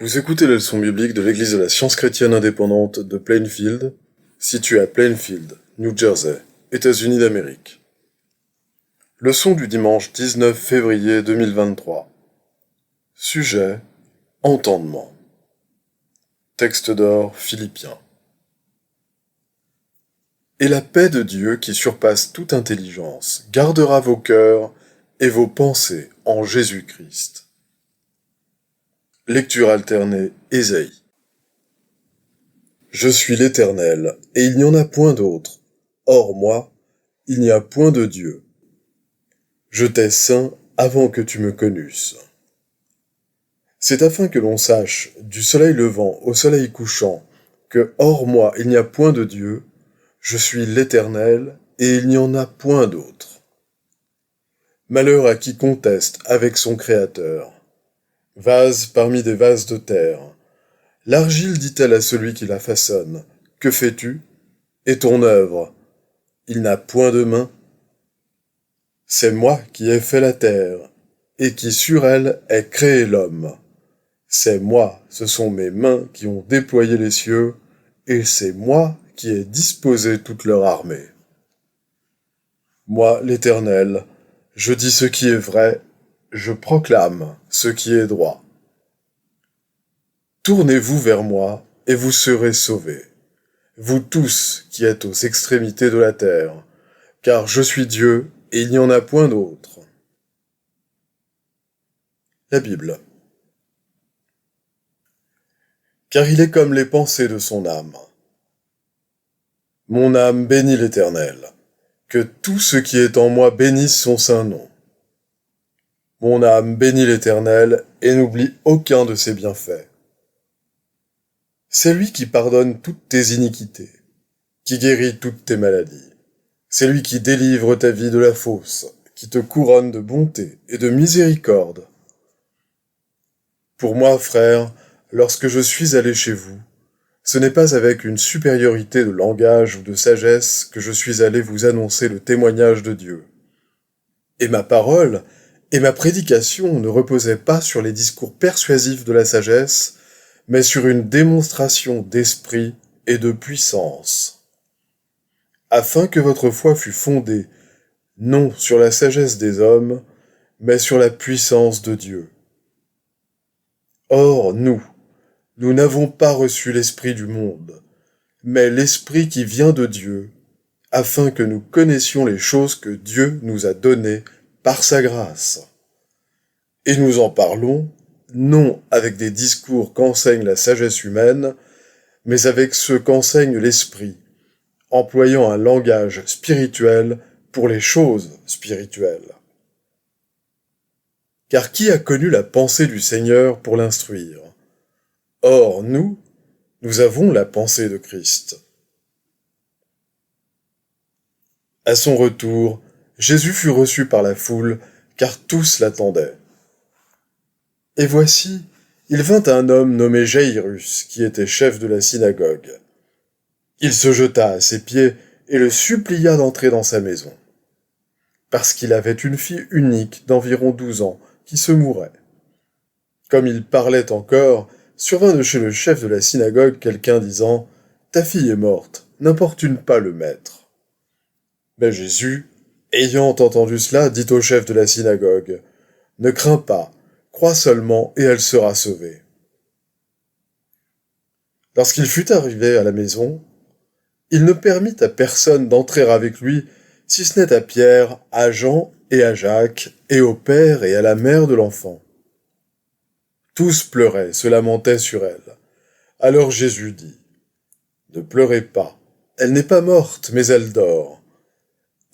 Vous écoutez la leçon biblique de l'Église de la Science chrétienne indépendante de Plainfield, située à Plainfield, New Jersey, États-Unis d'Amérique. Leçon du dimanche 19 février 2023. Sujet: entendement. Texte d'or Philippiens. Et la paix de Dieu qui surpasse toute intelligence gardera vos cœurs et vos pensées en Jésus-Christ. Lecture alternée Ésaïe. Je suis l'Éternel, et il n'y en a point d'autre. Hors moi, il n'y a point de Dieu. Je t'ai saint avant que tu me connusses. C'est afin que l'on sache, du soleil levant au soleil couchant, que hors moi il n'y a point de Dieu. Je suis l'Éternel, et il n'y en a point d'autre. Malheur à qui conteste avec son Créateur. Vase parmi des vases de terre. L'argile dit-elle à celui qui la façonne, « Que fais-tu » Et ton œuvre, il n'a point de main. C'est moi qui ai fait la terre, et qui sur elle ai créé l'homme. C'est moi, ce sont mes mains qui ont déployé les cieux, et c'est moi qui ai disposé toute leur armée. Moi, l'Éternel, je dis ce qui est vrai, je proclame ce qui est droit. Tournez-vous vers moi, et vous serez sauvés, vous tous qui êtes aux extrémités de la terre, car je suis Dieu, et il n'y en a point d'autre. La Bible. Car il est comme les pensées de son âme. Mon âme bénit l'Éternel, que tout ce qui est en moi bénisse son saint nom. Mon âme bénit l'Éternel, et n'oublie aucun de ses bienfaits. C'est lui qui pardonne toutes tes iniquités, qui guérit toutes tes maladies. C'est lui qui délivre ta vie de la fosse, qui te couronne de bonté et de miséricorde. Pour moi, frère, lorsque je suis allé chez vous, ce n'est pas avec une supériorité de langage ou de sagesse que je suis allé vous annoncer le témoignage de Dieu. Et ma parole et ma prédication ne reposaient pas sur les discours persuasifs de la sagesse, mais sur une démonstration d'esprit et de puissance, afin que votre foi fût fondée, non sur la sagesse des hommes, mais sur la puissance de Dieu. Or, nous n'avons pas reçu l'esprit du monde, mais l'esprit qui vient de Dieu, afin que nous connaissions les choses que Dieu nous a données par sa grâce. Et nous en parlons, non avec des discours qu'enseigne la sagesse humaine, mais avec ceux qu'enseigne l'esprit, employant un langage spirituel pour les choses spirituelles. Car qui a connu la pensée du Seigneur pour l'instruire? Or, nous avons la pensée de Christ. À son retour, Jésus fut reçu par la foule, car tous l'attendaient. Et voici, il vint un homme nommé Jaïrus, qui était chef de la synagogue. Il se jeta à ses pieds et le supplia d'entrer dans sa maison, parce qu'il avait une fille unique d'environ 12 ans, qui se mourait. Comme il parlait encore, survint de chez le chef de la synagogue quelqu'un disant « Ta fille est morte, n'importune pas le maître. » Mais Jésus, ayant entendu cela, dit au chef de la synagogue « Ne crains pas, crois seulement et elle sera sauvée. » Lorsqu'il fut arrivé à la maison, il ne permit à personne d'entrer avec lui, si ce n'est à Pierre, à Jean et à Jacques, et au père et à la mère de l'enfant. Tous pleuraient, se lamentaient sur elle. Alors Jésus dit, « Ne pleurez pas, elle n'est pas morte, mais elle dort. »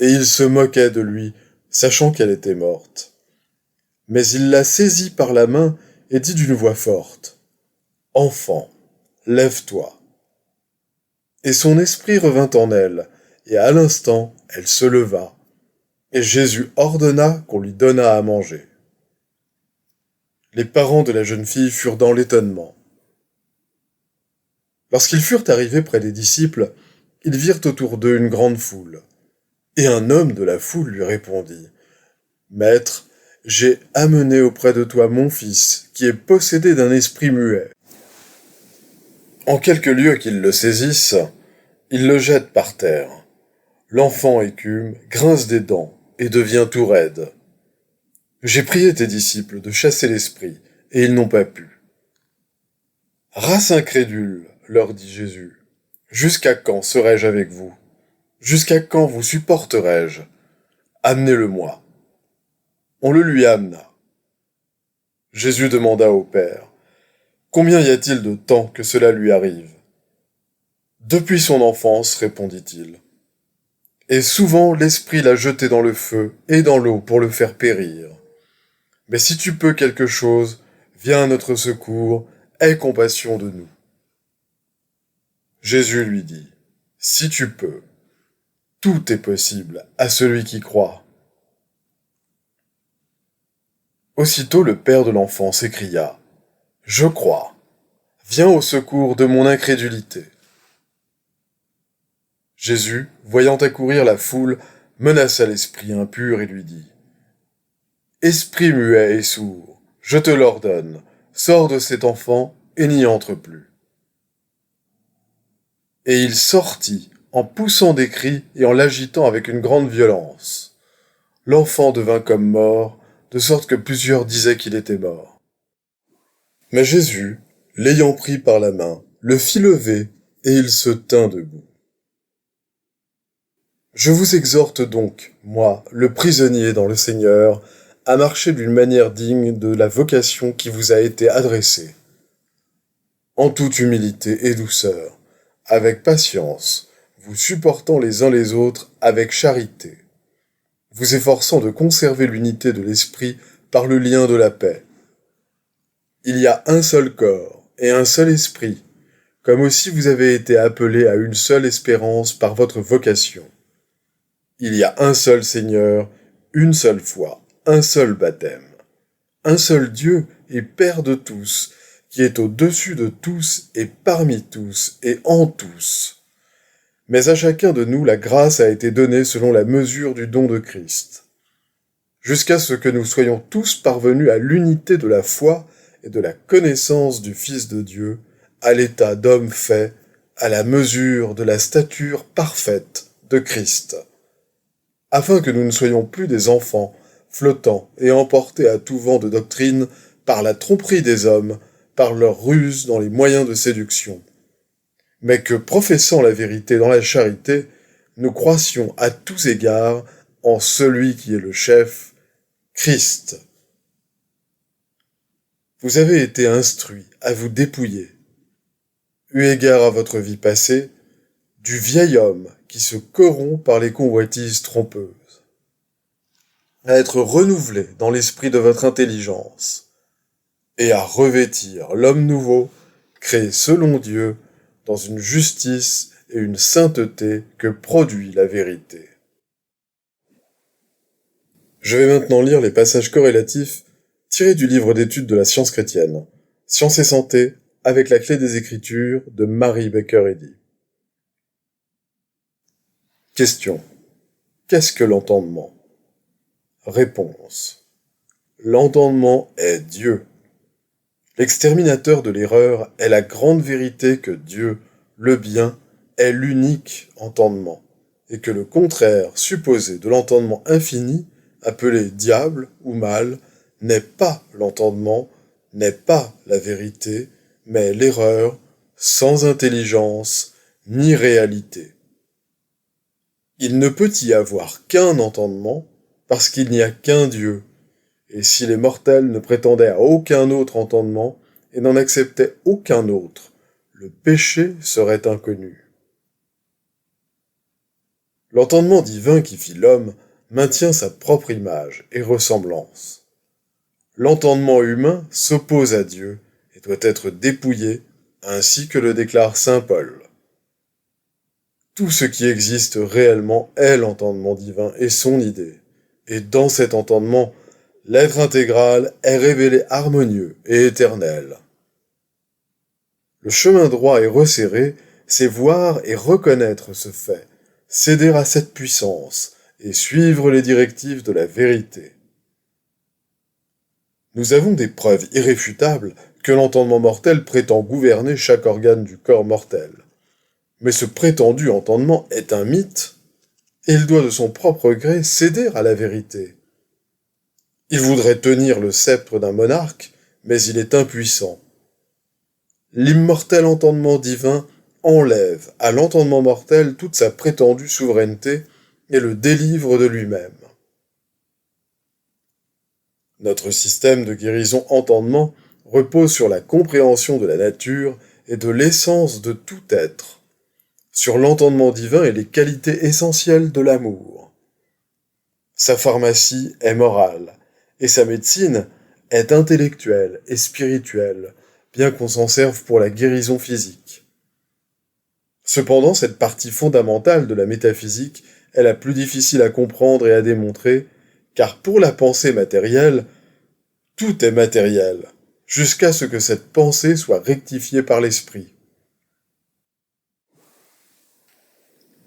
Et ils se moquaient de lui, sachant qu'elle était morte. Mais il la saisit par la main et dit d'une voix forte, « Enfant, lève-toi. » Et son esprit revint en elle, et à l'instant, elle se leva. Et Jésus ordonna qu'on lui donnât à manger. Les parents de la jeune fille furent dans l'étonnement. Lorsqu'ils furent arrivés près des disciples, ils virent autour d'eux une grande foule. Et un homme de la foule lui répondit, « Maître, j'ai amené auprès de toi mon fils, qui est possédé d'un esprit muet. En quelques lieux qu'ils le saisissent, ils le jettent par terre. L'enfant écume, grince des dents et devient tout raide. J'ai prié tes disciples de chasser l'esprit, et ils n'ont pas pu. Race incrédule, leur dit Jésus, jusqu'à quand serai-je avec vous? Jusqu'à quand vous supporterai-je? Amenez-le-moi. On le lui amena. Jésus demanda au Père, combien y a-t-il de temps que cela lui arrive? Depuis son enfance, répondit-il. Et souvent l'Esprit l'a jeté dans le feu et dans l'eau pour le faire périr. Mais si tu peux quelque chose, viens à notre secours, aie compassion de nous. Jésus lui dit, si tu peux, tout est possible à celui qui croit. Aussitôt le père de l'enfant s'écria, je crois, viens au secours de mon incrédulité. Jésus, voyant accourir la foule, menaça l'esprit impur et lui dit, esprit muet et sourd, je te l'ordonne, sors de cet enfant et n'y entre plus. Et il sortit, en poussant des cris et en l'agitant avec une grande violence. L'enfant devint comme mort, de sorte que plusieurs disaient qu'il était mort. Mais Jésus, l'ayant pris par la main, le fit lever, et il se tint debout. Je vous exhorte donc, moi, le prisonnier dans le Seigneur, à marcher d'une manière digne de la vocation qui vous a été adressée, en toute humilité et douceur, avec patience, vous supportant les uns les autres avec charité, vous efforçant de conserver l'unité de l'esprit par le lien de la paix. Il y a un seul corps et un seul esprit, comme aussi vous avez été appelés à une seule espérance par votre vocation. Il y a un seul Seigneur, une seule foi, un seul baptême, un seul Dieu et Père de tous, qui est au-dessus de tous et parmi tous et en tous. Mais à chacun de nous la grâce a été donnée selon la mesure du don de Christ, jusqu'à ce que nous soyons tous parvenus à l'unité de la foi et de la connaissance du Fils de Dieu, à l'état d'homme fait, à la mesure de la stature parfaite de Christ, afin que nous ne soyons plus des enfants, flottant et emportés à tout vent de doctrine par la tromperie des hommes, par leur ruse dans les moyens de séduction, mais que, professant la vérité dans la charité, nous croissions à tous égards en celui qui est le chef, Christ. Vous avez été instruits à vous dépouiller, eu égard à votre vie passée, du vieil homme qui se corrompt par les convoitises trompeuses, à être renouvelé dans l'esprit de votre intelligence, et à revêtir l'homme nouveau, créé selon Dieu, dans une justice et une sainteté que produit la vérité. Je vais maintenant lire les passages corrélatifs tirés du livre d'études de la science chrétienne, Science et santé, avec la clé des Écritures de Mary Baker-Eddy. Question. Qu'est-ce que l'entendement? Réponse. L'entendement est Dieu. L'exterminateur de l'erreur est la grande vérité que Dieu, le bien, est l'unique entendement, et que le contraire supposé de l'entendement infini, appelé diable ou mal, n'est pas l'entendement, n'est pas la vérité, mais l'erreur, sans intelligence ni réalité. Il ne peut y avoir qu'un entendement, parce qu'il n'y a qu'un Dieu, et si les mortels ne prétendaient à aucun autre entendement et n'en acceptaient aucun autre, le péché serait inconnu. L'entendement divin qui fit l'homme maintient sa propre image et ressemblance. L'entendement humain s'oppose à Dieu et doit être dépouillé, ainsi que le déclare saint Paul. Tout ce qui existe réellement est l'entendement divin et son idée, et dans cet entendement, l'être intégral est révélé harmonieux et éternel. Le chemin droit et resserré, c'est voir et reconnaître ce fait, céder à cette puissance et suivre les directives de la vérité. Nous avons des preuves irréfutables que l'entendement mortel prétend gouverner chaque organe du corps mortel. Mais ce prétendu entendement est un mythe, et il doit de son propre gré céder à la vérité. Il voudrait tenir le sceptre d'un monarque, mais il est impuissant. L'immortel entendement divin enlève à l'entendement mortel toute sa prétendue souveraineté et le délivre de lui-même. Notre système de guérison-entendement repose sur la compréhension de la nature et de l'essence de tout être, sur l'entendement divin et les qualités essentielles de l'amour. Sa pharmacie est morale, et sa médecine est intellectuelle et spirituelle, bien qu'on s'en serve pour la guérison physique. Cependant, cette partie fondamentale de la métaphysique est la plus difficile à comprendre et à démontrer, car pour la pensée matérielle, tout est matériel, jusqu'à ce que cette pensée soit rectifiée par l'esprit.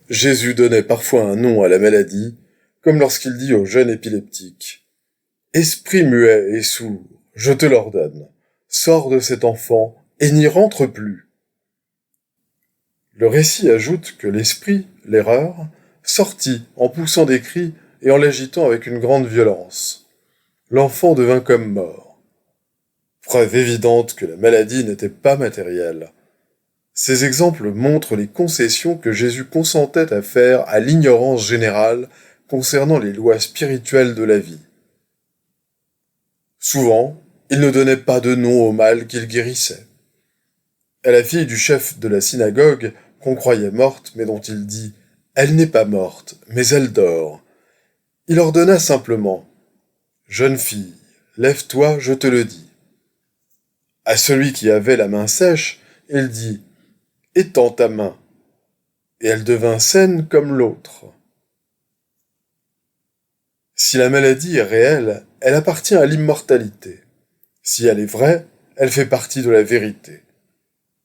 Jésus donnait parfois un nom à la maladie, comme lorsqu'il dit au jeune épileptique « Esprit muet et sourd, je te l'ordonne, sors de cet enfant et n'y rentre plus ». Le récit ajoute que l'esprit, l'erreur, sortit en poussant des cris et en l'agitant avec une grande violence. L'enfant devint comme mort. Preuve évidente que la maladie n'était pas matérielle. Ces exemples montrent les concessions que Jésus consentait à faire à l'ignorance générale concernant les lois spirituelles de la vie. Souvent, il ne donnait pas de nom au mal qu'il guérissait. À la fille du chef de la synagogue, qu'on croyait morte, mais dont il dit « Elle n'est pas morte, mais elle dort », il ordonna simplement « Jeune fille, lève-toi, je te le dis ». À celui qui avait la main sèche, il dit « Étends ta main », et elle devint saine comme l'autre. Si la maladie est réelle, elle appartient à l'immortalité. Si elle est vraie, elle fait partie de la vérité.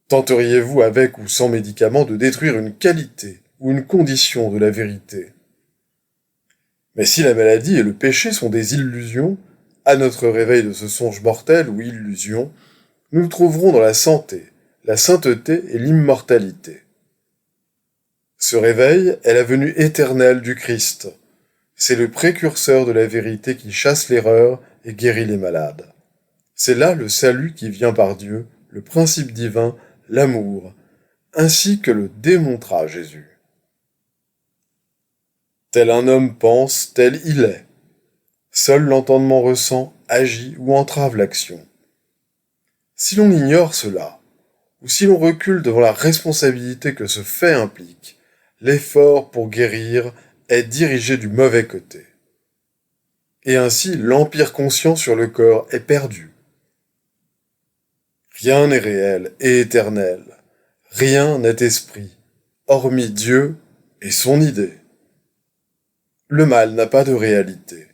Tenteriez-vous avec ou sans médicament de détruire une qualité ou une condition de la vérité? Mais si la maladie et le péché sont des illusions, à notre réveil de ce songe mortel ou illusion, nous nous trouverons dans la santé, la sainteté et l'immortalité. Ce réveil est la venue éternelle du Christ. C'est le précurseur de la vérité qui chasse l'erreur et guérit les malades. C'est là le salut qui vient par Dieu, le principe divin, l'amour, ainsi que le démontra Jésus. Tel un homme pense, tel il est. Seul l'entendement ressent, agit ou entrave l'action. Si l'on ignore cela, ou si l'on recule devant la responsabilité que ce fait implique, l'effort pour guérir est dirigé du mauvais côté. Et ainsi l'empire conscient sur le corps est perdu. Rien n'est réel et éternel, rien n'est esprit, hormis Dieu et son idée. Le mal n'a pas de réalité.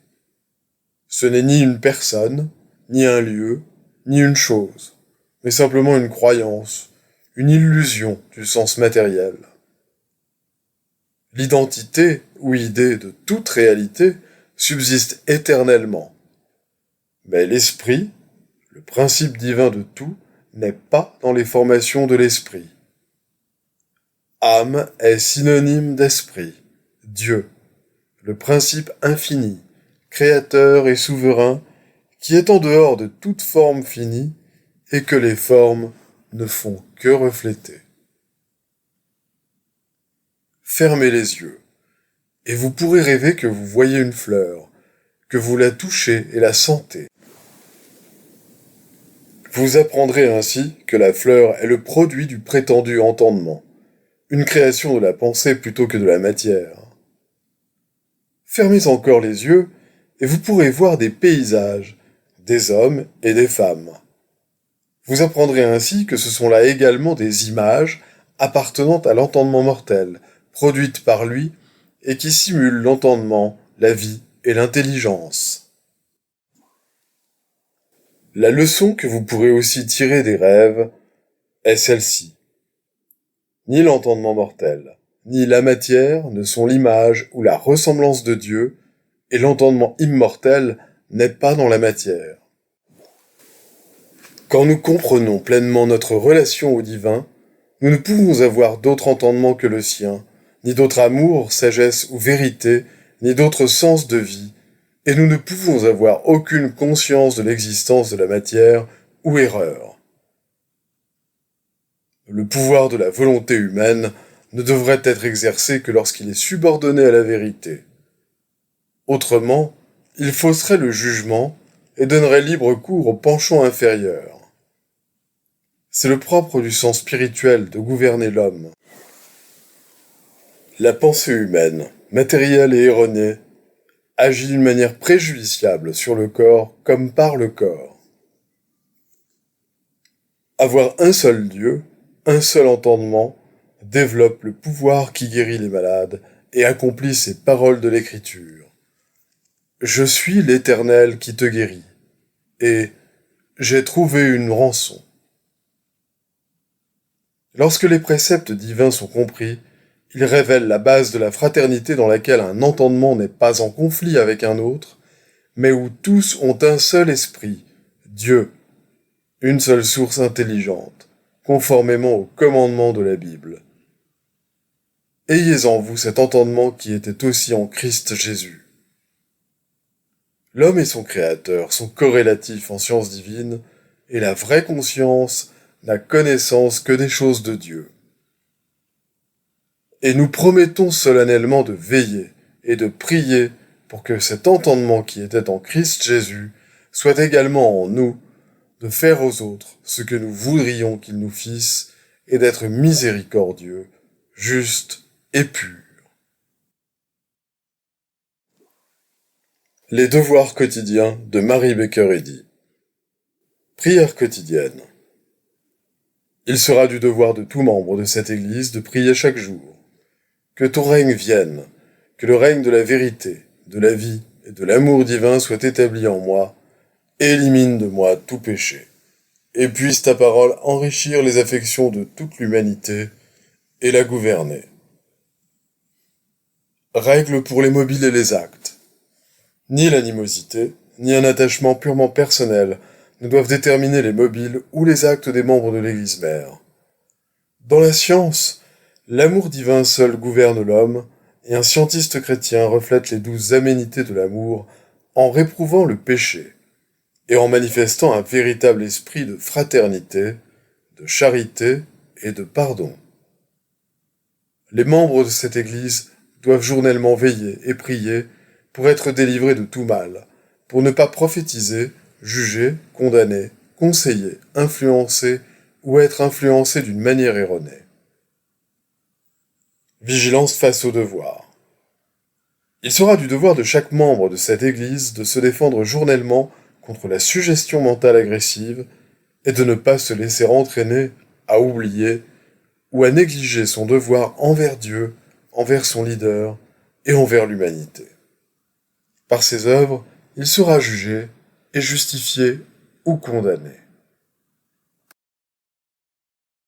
Ce n'est ni une personne, ni un lieu, ni une chose, mais simplement une croyance, une illusion du sens matériel. L'identité ou idée de toute réalité subsiste éternellement. Mais l'esprit, le principe divin de tout, n'est pas dans les formations de l'esprit. Âme est synonyme d'esprit, Dieu, le principe infini, créateur et souverain, qui est en dehors de toute forme finie et que les formes ne font que refléter. Fermez les yeux, et vous pourrez rêver que vous voyez une fleur, que vous la touchez et la sentez. Vous apprendrez ainsi que la fleur est le produit du prétendu entendement, une création de la pensée plutôt que de la matière. Fermez encore les yeux et vous pourrez voir des paysages, des hommes et des femmes. Vous apprendrez ainsi que ce sont là également des images appartenant à l'entendement mortel, produites par lui et qui simulent l'entendement, la vie et l'intelligence. La leçon que vous pourrez aussi tirer des rêves est celle-ci. Ni l'entendement mortel, ni la matière ne sont l'image ou la ressemblance de Dieu, et l'entendement immortel n'est pas dans la matière. Quand nous comprenons pleinement notre relation au divin, nous ne pouvons avoir d'autre entendement que le sien, ni d'autre amour, sagesse ou vérité, ni d'autre sens de vie, et nous ne pouvons avoir aucune conscience de l'existence de la matière ou erreur. Le pouvoir de la volonté humaine ne devrait être exercé que lorsqu'il est subordonné à la vérité. Autrement, il fausserait le jugement et donnerait libre cours au penchant inférieur. C'est le propre du sens spirituel de gouverner l'homme. La pensée humaine, matérielle et erronée, agit d'une manière préjudiciable sur le corps comme par le corps. Avoir un seul Dieu, un seul entendement, développe le pouvoir qui guérit les malades et accomplit ces paroles de l'Écriture. Je suis l'Éternel qui te guérit, et j'ai trouvé une rançon. Lorsque les préceptes divins sont compris, ils révèlent la base de la fraternité dans laquelle un entendement n'est pas en conflit avec un autre, mais où tous ont un seul esprit, Dieu, une seule source intelligente, conformément aux commandements de la Bible. Ayez en vous cet entendement qui était aussi en Christ Jésus. L'homme et son Créateur sont corrélatifs en science divine, et la vraie conscience n'a connaissance que des choses de Dieu. Et nous promettons solennellement de veiller et de prier pour que cet entendement qui était en Christ Jésus soit également en nous, de faire aux autres ce que nous voudrions qu'ils nous fissent, et d'être miséricordieux, juste et pur. Les devoirs quotidiens de Mary Baker Eddy. Prière quotidienne. Il sera du devoir de tout membre de cette Église de prier chaque jour. Que ton règne vienne, que le règne de la vérité, de la vie et de l'amour divin soit établi en moi, élimine de moi tout péché, et puisse ta parole enrichir les affections de toute l'humanité et la gouverner. Règle pour les mobiles et les actes. Ni l'animosité, ni un attachement purement personnel ne doivent déterminer les mobiles ou les actes des membres de l'Église mère. Dans la science, l'amour divin seul gouverne l'homme, et un scientiste chrétien reflète les douces aménités de l'amour en réprouvant le péché, et en manifestant un véritable esprit de fraternité, de charité et de pardon. Les membres de cette Église doivent journellement veiller et prier pour être délivrés de tout mal, pour ne pas prophétiser, juger, condamner, conseiller, influencer ou être influencés d'une manière erronée. Vigilance face au devoir. Il sera du devoir de chaque membre de cette Église de se défendre journellement contre la suggestion mentale agressive et de ne pas se laisser entraîner à oublier ou à négliger son devoir envers Dieu, envers son leader et envers l'humanité. Par ses œuvres, il sera jugé et justifié ou condamné.